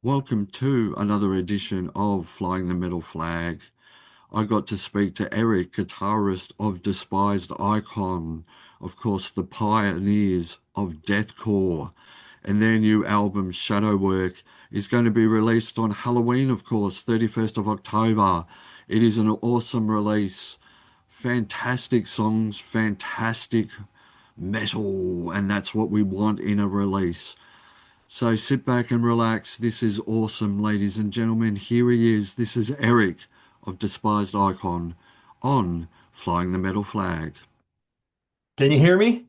Welcome to another edition of Flying the Metal Flag. I got to speak to Eric, guitarist of Despised Icon, of course, the pioneers of deathcore. And their new album, Shadowwork, is going to be released on Halloween, of course, 31st of October. It is an awesome release. Fantastic songs, fantastic metal, and that's what we want in a release. So sit back and relax. This is awesome, ladies and gentlemen. Here he is. This is Eric of Despised Icon on Flying the Metal Flag. Can you hear me?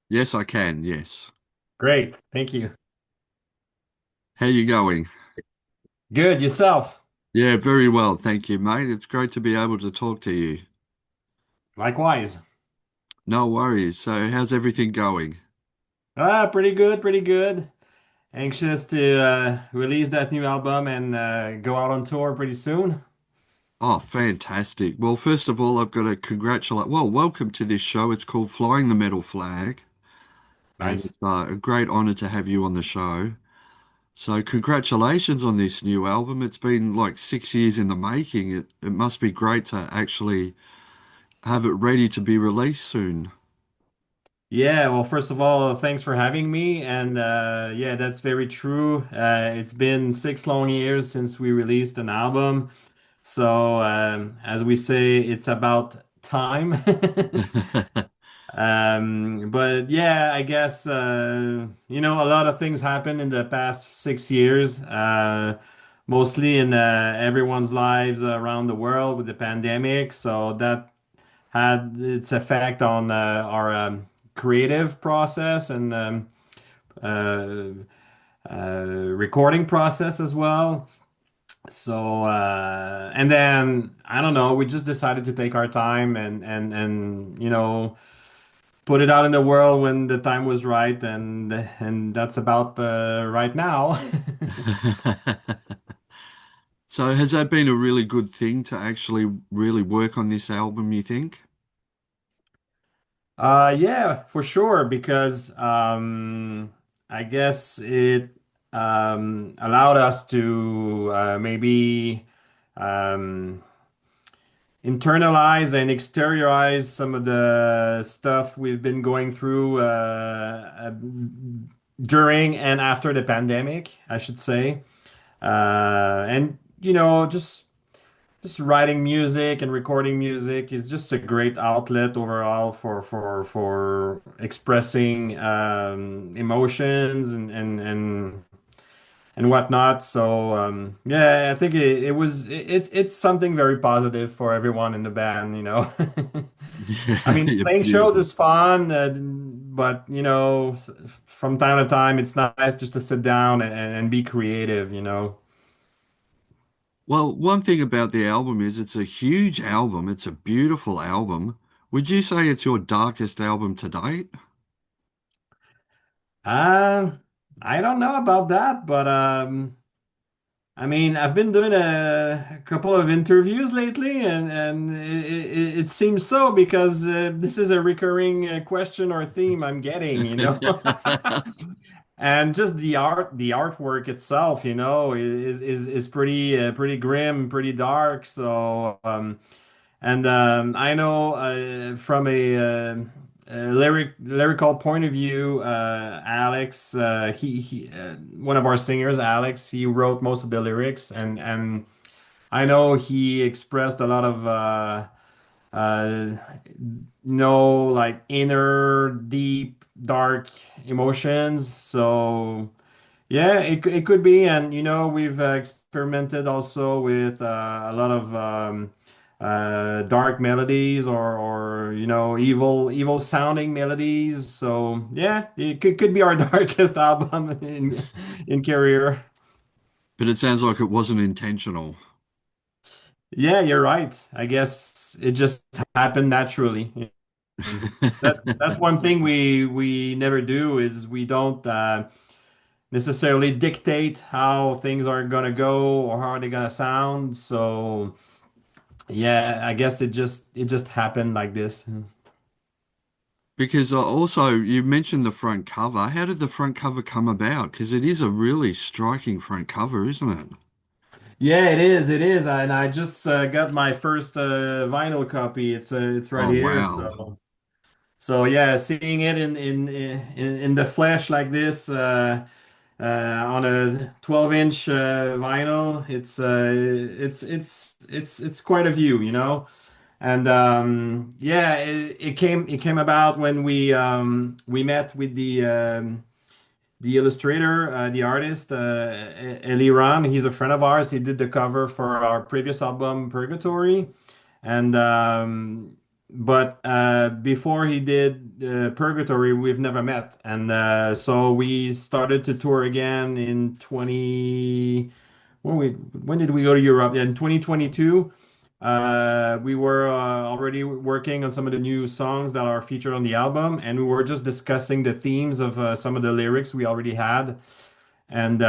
Yes, I can. Yes. Great. Thank you. How you going? Good. Yourself? Yeah, very well. Thank you, mate. It's great to be able to talk to you. Likewise. No worries. So, how's everything going? Pretty good. Pretty good. Anxious to release that new album and go out on tour pretty soon. Oh, fantastic. Well, first of all, I've got to congratulate. Well, welcome to this show. It's called Flying the Metal Flag, and Nice. it's a great honor to have you on the show. So congratulations on this new album. It's been like 6 years in the making. It must be great to actually have it ready to be released soon. Yeah. Well, first of all, thanks for having me. And yeah, that's very true. It's been 6 long years since we released an album. So, as we say, it's about time. But yeah, I guess a lot of things happened in the past 6 years, mostly in everyone's lives around the world with the pandemic. So that had its effect on our creative process and uh, recording process as well. So and then I don't know, we just decided to take our time and put it out in the world when the time was right, and that's about right now. So has that been a really good thing to actually really work on this album, you think? Yeah, for sure, because I guess it allowed us to maybe um, internalize and exteriorize some of the stuff we've been going through during and after the pandemic, I should say. And just writing music and recording music is just a great outlet overall for expressing emotions and whatnot. So yeah, I think it's something very positive for everyone in the band. I Yeah, mean, yeah, playing shows beautiful. is fun, but from time to time, it's nice just to sit down and be creative. Well, one thing about the album is it's a huge album. It's a beautiful album. Would you say it's your darkest album to date? Um, I don't know about that, but I mean, I've been doing a couple of interviews lately, and it seems so because this is a recurring question or theme I'm getting. And just the artwork itself, is pretty grim, pretty dark. So and I know from a lyrical point of view, Alex, one of our singers, Alex, he wrote most of the lyrics, and I know he expressed a lot of like inner, deep, dark emotions. So. Yeah, it could be, and we've experimented also with a lot of dark melodies or evil sounding melodies. So yeah, it could be our darkest album in career. But it sounds like it wasn't intentional. Yeah, you're right. I guess it just happened naturally. That's one thing we never do is we don't necessarily dictate how things are gonna go or how they're gonna sound. So yeah, I guess it just happened like this. Because also you mentioned the front cover. How did the front cover come about? Because it is a really striking front cover, isn't it? Yeah, it is. It is. And I just got my first vinyl copy. It's right Oh, here. wow. So yeah, seeing it in the flesh like this on a 12-inch vinyl, it's quite a view, you know. And yeah, it came about when we met with the illustrator, the artist, Eliran. He's a friend of ours. He did the cover for our previous album, Purgatory. And but before he did Purgatory, we've never met. And so we started to tour again in 20 when did we go to Europe? Yeah, in 2022. We were already working on some of the new songs that are featured on the album, and we were just discussing the themes of some of the lyrics we already had. And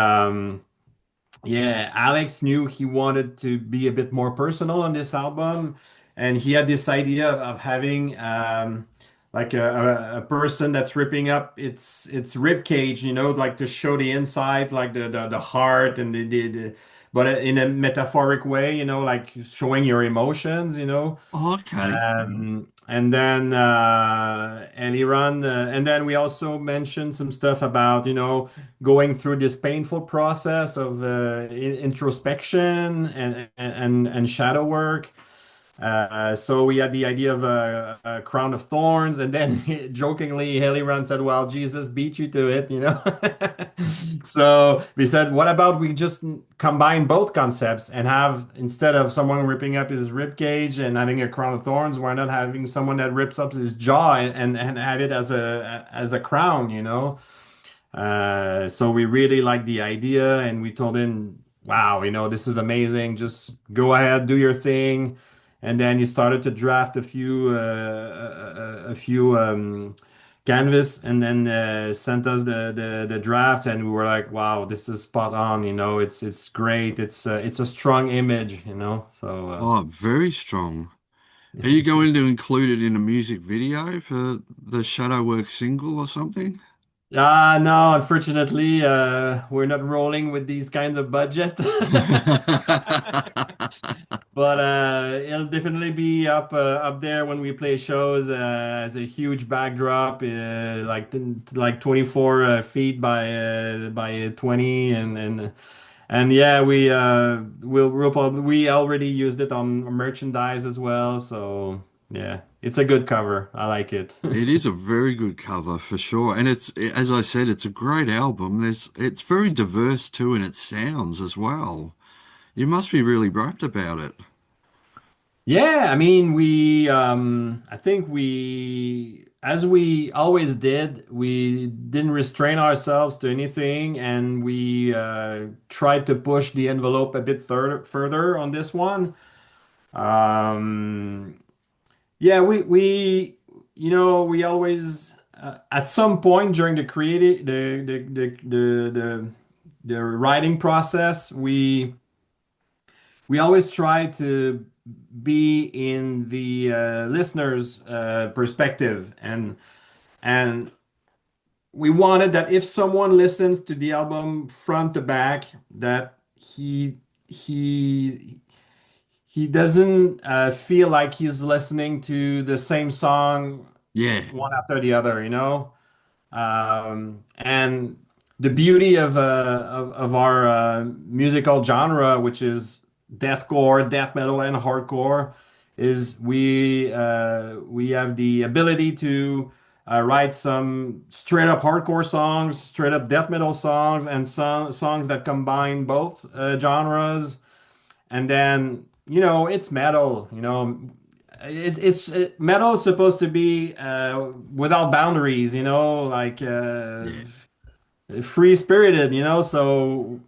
yeah, Alex knew he wanted to be a bit more personal on this album, and he had this idea of having like a person that's ripping up its rib cage, you know, like to show the inside, like the heart and but in a metaphoric way, you know, like showing your emotions, you know. Okay. And then Eliran, and then we also mentioned some stuff about, you know, going through this painful process of introspection and shadow work. So we had the idea of a crown of thorns, and then jokingly, Eliran said, "Well, Jesus beat you to it," you know. So we said, "What about we just combine both concepts and have instead of someone ripping up his rib cage and having a crown of thorns, why not having someone that rips up his jaw and have it as a crown, you know?" So we really liked the idea, and we told him, "Wow, you know, this is amazing. Just go ahead, do your thing." And then he started to draft a few canvas, and then sent us the draft, and we were like, "Wow, this is spot on. You know, it's great. It's a strong image. You know." So. Oh, very strong. Are you going to include it in a music video for the Shadowwork single or something? No, unfortunately, we're not rolling with these kinds of budget. But it'll definitely be up there when we play shows as a huge backdrop, like 24 feet by 20, and yeah, we'll probably we already used it on merchandise as well. So yeah, it's a good cover. I like it. It is a very good cover for sure, and as I said, it's a great album. It's very diverse too in its sounds as well. You must be really rapt about it. Yeah, I mean, I think as we always did, we didn't restrain ourselves to anything, and we tried to push the envelope a bit further on this one. Um, yeah, we always, at some point during the creative, the writing process, we always try to be in the listener's perspective, and we wanted that if someone listens to the album front to back, that he he doesn't feel like he's listening to the same song Yeah, one after the other, you know. And the beauty of our musical genre, which is deathcore, death metal, and hardcore, is we have the ability to write some straight up hardcore songs, straight up death metal songs, and songs that combine both genres. And then, you know, it's metal, you know. Metal is supposed to be without boundaries, you know, like yeah. free spirited, you know. So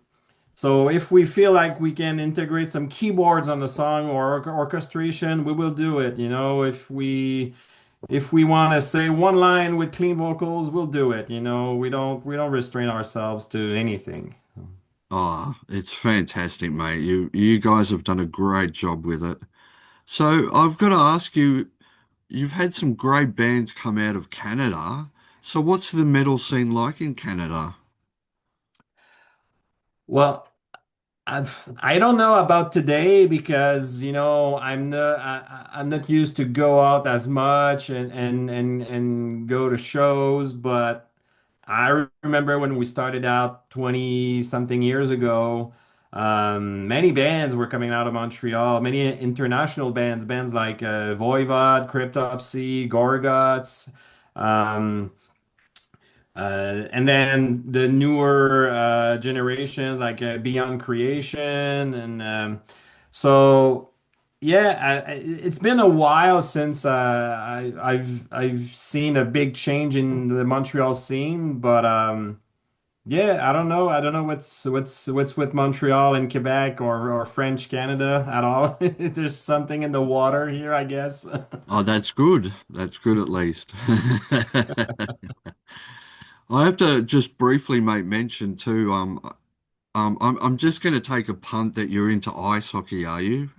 if we feel like we can integrate some keyboards on the song or orchestration, we will do it, you know. If we want to say one line with clean vocals, we'll do it, you know. We don't restrain ourselves to anything. Oh, it's fantastic, mate. You guys have done a great job with it. So I've got to ask you, You've had some great bands come out of Canada. So what's the metal scene like in Canada? Well, I don't know about today because I'm not used to go out as much and go to shows, but I remember when we started out 20 something years ago, many bands were coming out of Montreal, many international bands like Voivod, Cryptopsy, Gorguts. Um, and then the newer generations like Beyond Creation so yeah it's been a while since I've seen a big change in the Montreal scene but yeah I don't know what's with Montreal and Quebec or French Canada at all. There's something in the water here I guess. Oh, that's good. That's good at least. I have to just briefly make mention too. I'm just going to take a punt that you're into ice hockey, are you?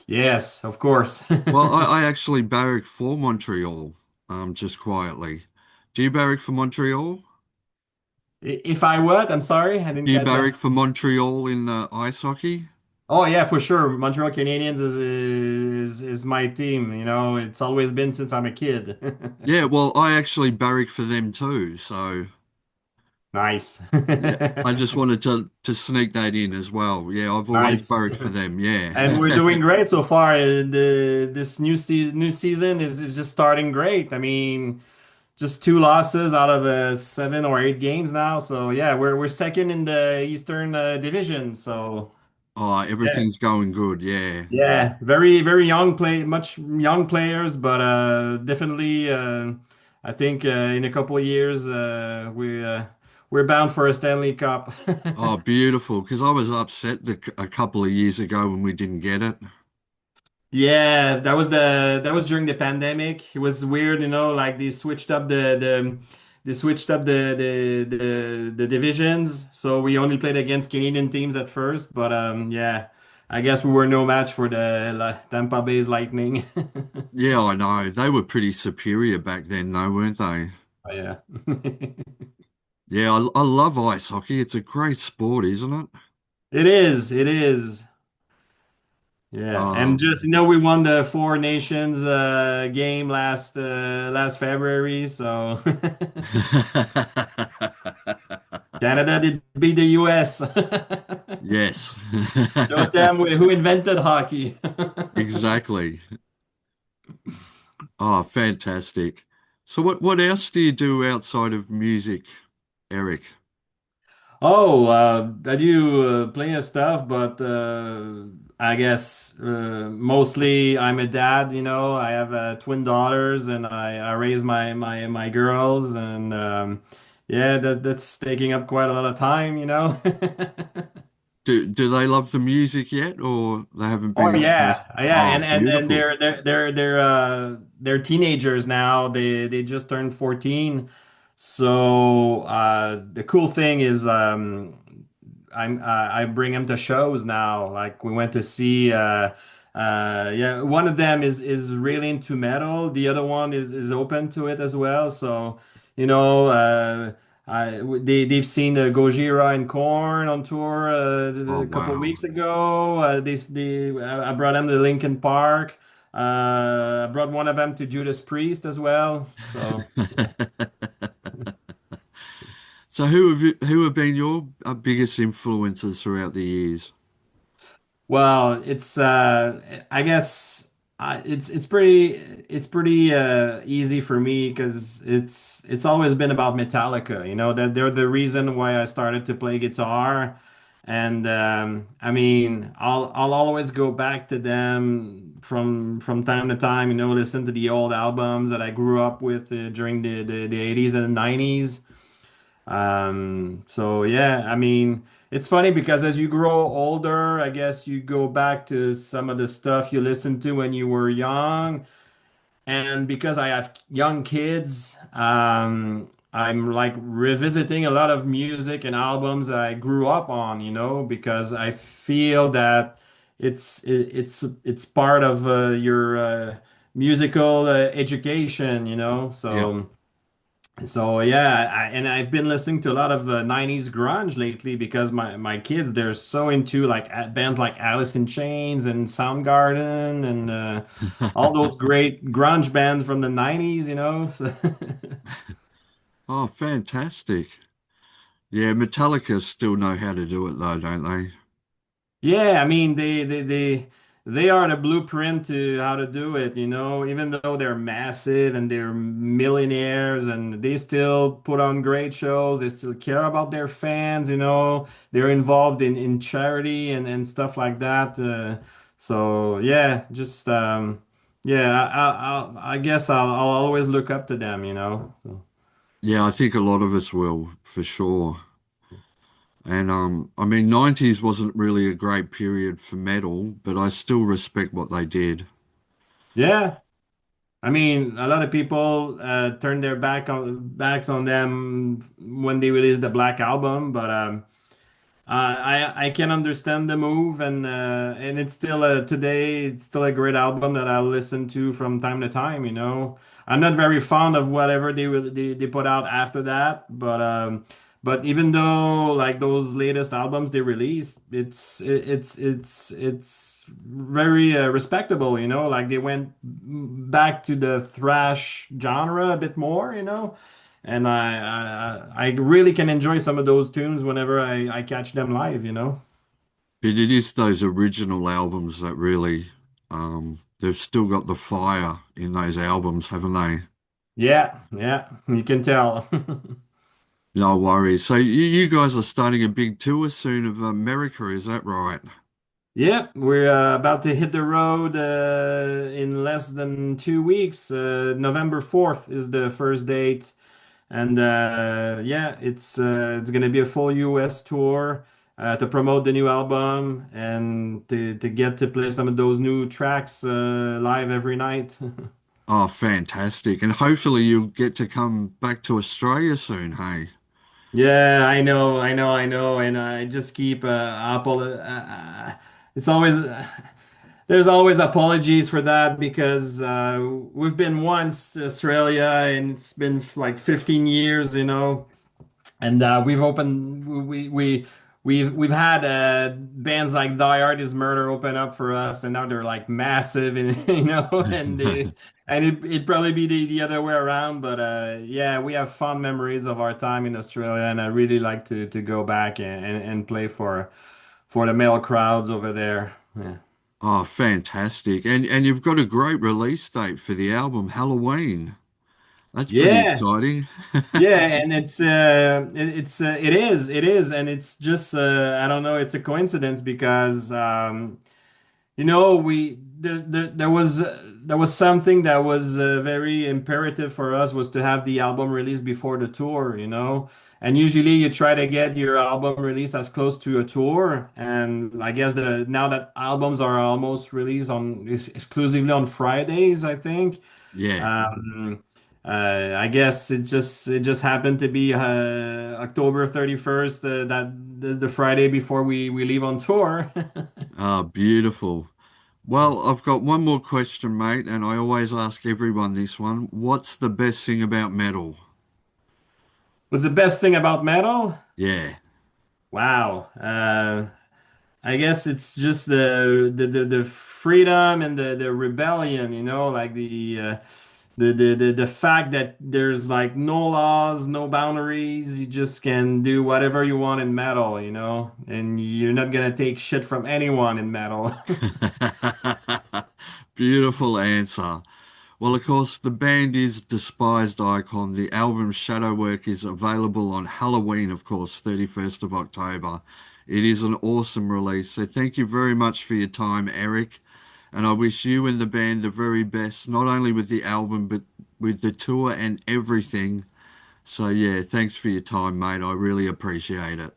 Yes, of course. Well, I actually barrack for Montreal, just quietly. Do you barrack for Montreal? If I what? I'm sorry, I didn't Do you catch barrack that. for Montreal in ice hockey? Oh yeah, for sure. Montreal Canadiens is my team. You know, it's always been since I'm a kid. Yeah, well, I actually barrack for them too. So Nice. yeah, I just wanted to sneak that in as well. Yeah, I've always Nice. barracked for them. And we're Yeah. doing great so far. This new season is just starting great. I mean, just two losses out of 7 or 8 games now. So yeah, we're second in the Eastern Division. So Oh, yeah. everything's going good. Yeah. Yeah, very, very much young players, but definitely, I think in a couple of years, we're bound for a Stanley Cup. Oh, beautiful. Because I was upset a couple of years ago when we didn't get it. Yeah, that was during the pandemic. It was weird, like they switched up the divisions, so we only played against Canadian teams at first, but yeah, I guess we were no match for the Tampa Bay's Lightning. Yeah, I know. They were pretty superior back then, though, weren't they? Oh, yeah. Yeah, I love ice hockey. It's a great sport, isn't it? It is. It is. Yeah. And Um, just we won the Four Nations game last February, so Canada did beat the US. yes. Showed them who invented hockey. Exactly. Oh, fantastic. So what else do you do outside of music, Eric? Oh, I do plenty of stuff, but I guess mostly I'm a dad. I have twin daughters, and I raise my girls, and yeah, that's taking up quite a lot of time. Do they love the music yet, or they haven't Oh been exposed? yeah, yeah, Oh, and beautiful. they're teenagers now. They just turned 14. So the cool thing is I bring them to shows now. Like we went to see yeah, one of them is really into metal. The other one is open to it as well. So, you know, they've seen Gojira and Korn on tour Oh, a couple of wow. weeks ago. I brought them to Linkin Park. I brought one of them to Judas Priest as well. So yeah. So who have been your biggest influences throughout the years? Well, it's I guess it's pretty easy for me because it's always been about Metallica, that they're the reason why I started to play guitar. And I mean, I'll always go back to them from time to time, listen to the old albums that I grew up with during the 80s and the 90s. So yeah, I mean, it's funny because as you grow older, I guess you go back to some of the stuff you listened to when you were young. And because I have young kids, I'm like revisiting a lot of music and albums that I grew up on, because I feel that it's part of musical education, you know. Yeah. So yeah, and I've been listening to a lot of 90s grunge lately because my kids they're so into like bands like Alice in Chains and Soundgarden and all those great grunge bands from the 90s, you know. So Oh, fantastic. Yeah, Metallica still know how to do it though, don't they? yeah, I mean they are the blueprint to how to do it, you know, even though they're massive and they're millionaires and they still put on great shows, they still care about their fans, you know, they're involved in charity and stuff like that. So yeah, just yeah, I guess I'll always look up to them, you know. So. Yeah, I think a lot of us will, for sure. And I mean, 90s wasn't really a great period for metal, but I still respect what they did. Yeah. I mean, a lot of people turned their backs on them when they released the Black Album, but I can understand the move, and it's still today it's still a great album that I'll listen to from time to time. You know, I'm not very fond of whatever they put out after that, but even though like those latest albums they released, it's very respectable. You know, like they went back to the thrash genre a bit more. You know. And I really can enjoy some of those tunes whenever I catch them live, you know? But it is those original albums that really, they've still got the fire in those albums, haven't they? Yeah, yeah, you can tell. No worries. So you guys are starting a big tour soon of America, is that right? Yeah, we're about to hit the road in less than 2 weeks. November 4th is the first date. And yeah, it's gonna be a full US tour to promote the new album and to get to play some of those new tracks live every night. Oh, fantastic. And hopefully you'll get to come back to Australia soon, hey? Yeah, I know, and I just keep it's always there's always apologies for that because we've been once to Australia and it's been like 15 years, you know. And we've opened we've had bands like Die Artist Murder open up for us, and now they're like massive, and you know, and it'd probably be the other way around. But yeah, we have fond memories of our time in Australia, and I really like to go back and play for the male crowds over there. Yeah. Oh, fantastic. And you've got a great release date for the album, Halloween. That's pretty Yeah, exciting. yeah, and it is, and it's just I don't know, it's a coincidence because you know, there was something that was very imperative for us was to have the album released before the tour, you know. And usually you try to get your album released as close to a tour. And I guess the now that albums are almost released on exclusively on Fridays, I think. Yeah. Um, I guess it just happened to be October 31st, that the Friday before we leave on tour. Ah, beautiful. Well, I've got one more question, mate, and I always ask everyone this one. What's the best thing about metal? Was the best thing about metal? Yeah. Wow. I guess it's just the freedom and the rebellion, you know, like the fact that there's like no laws, no boundaries. You just can do whatever you want in metal, you know, and you're not gonna take shit from anyone in metal. Beautiful answer. Well, of course, the band is Despised Icon. The album Shadow Work is available on Halloween, of course, 31st of October. It is an awesome release. So thank you very much for your time, Eric. And I wish you and the band the very best, not only with the album, but with the tour and everything. So yeah, thanks for your time, mate. I really appreciate it.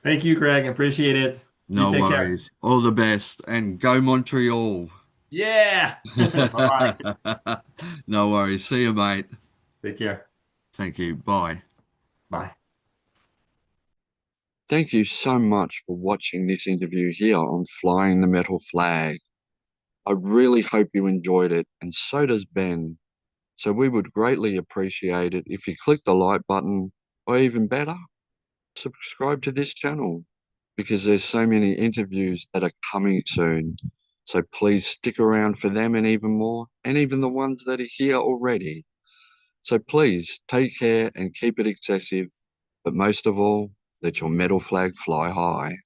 Thank you, Greg. Appreciate it. You No take care. worries. All the best and go Montreal. Yeah. Bye-bye. No worries. See you, mate. Take care. Thank you. Bye. Bye. Thank you so much for watching this interview here on Flying the Metal Flag. I really hope you enjoyed it, and so does Ben. So we would greatly appreciate it if you click the like button, or even better, subscribe to this channel because there's so many interviews that are coming soon. So please stick around for them and even more, and even the ones that are here already. So please take care and keep it excessive, but most of all, let your metal flag fly high.